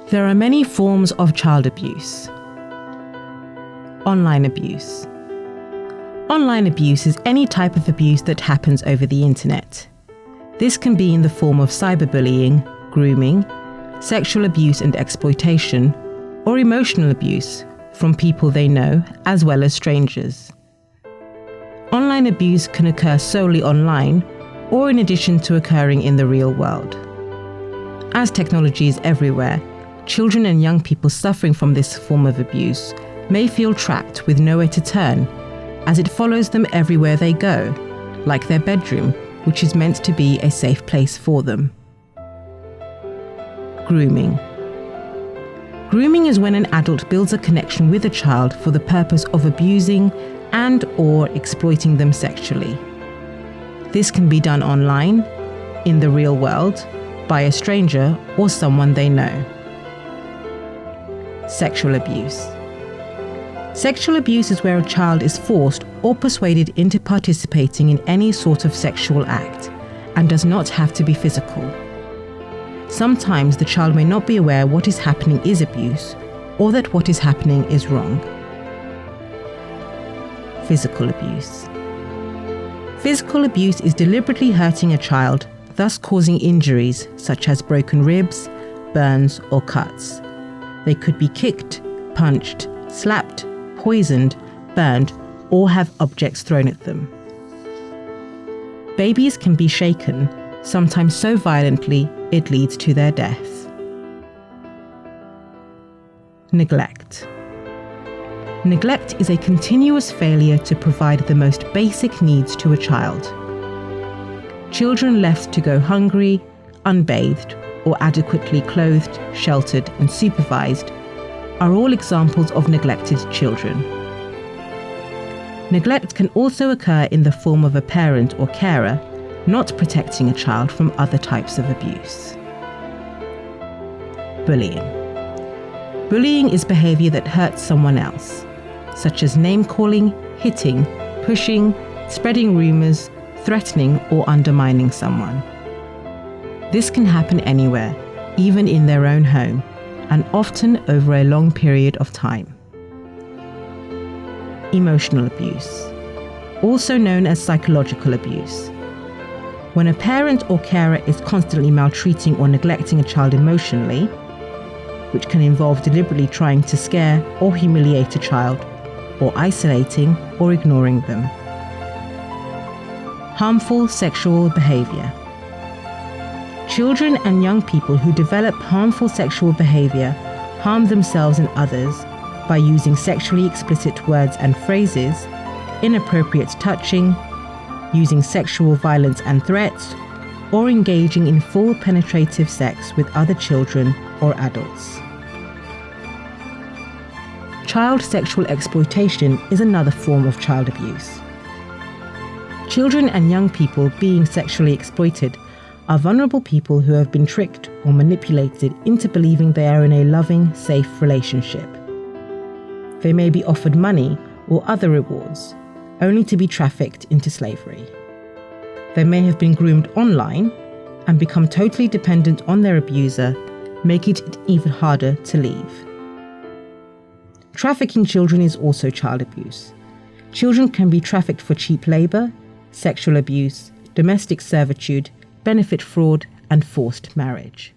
There are many forms of child abuse. Online abuse. Online abuse is any type of abuse that happens over the internet. This can be in the form of cyberbullying, grooming, sexual abuse and exploitation, or emotional abuse from people they know as well as strangers. Online abuse can occur solely online or in addition to occurring in the real world. As technology is everywhere, children and young people suffering from this form of abuse may feel trapped with nowhere to turn, as it follows them everywhere they go, like their bedroom, which is meant to be a safe place for them. Grooming. Grooming is when an adult builds a connection with a child for the purpose of abusing and/or exploiting them sexually. This can be done online, in the real world, by a stranger or someone they know. Sexual abuse. Sexual abuse is where a child is forced or persuaded into participating in any sort of sexual act and does not have to be physical. Sometimes the child may not be aware what is happening is abuse or that what is happening is wrong. Physical abuse. Physical abuse is deliberately hurting a child, thus causing injuries such as broken ribs, burns, or cuts. They could be kicked, punched, slapped, poisoned, burned, or have objects thrown at them. Babies can be shaken, sometimes so violently it leads to their death. Neglect. Neglect is a continuous failure to provide the most basic needs to a child. Children left to go hungry, unbathed, or adequately clothed, sheltered, and supervised are all examples of neglected children. Neglect can also occur in the form of a parent or carer not protecting a child from other types of abuse. Bullying. Bullying is behavior that hurts someone else, such as name-calling, hitting, pushing, spreading rumors, threatening, or undermining someone. This can happen anywhere, even in their own home, and often over a long period of time. Emotional abuse, also known as psychological abuse. When a parent or carer is constantly maltreating or neglecting a child emotionally, which can involve deliberately trying to scare or humiliate a child, or isolating or ignoring them. Harmful sexual behavior. Children and young people who develop harmful sexual behavior harm themselves and others by using sexually explicit words and phrases, inappropriate touching, using sexual violence and threats, or engaging in full penetrative sex with other children or adults. Child sexual exploitation is another form of child abuse. Children and young people being sexually exploited are vulnerable people who have been tricked or manipulated into believing they are in a loving, safe relationship. They may be offered money or other rewards, only to be trafficked into slavery. They may have been groomed online and become totally dependent on their abuser, making it even harder to leave. Trafficking children is also child abuse. Children can be trafficked for cheap labor, sexual abuse, domestic servitude, benefit fraud, and forced marriage.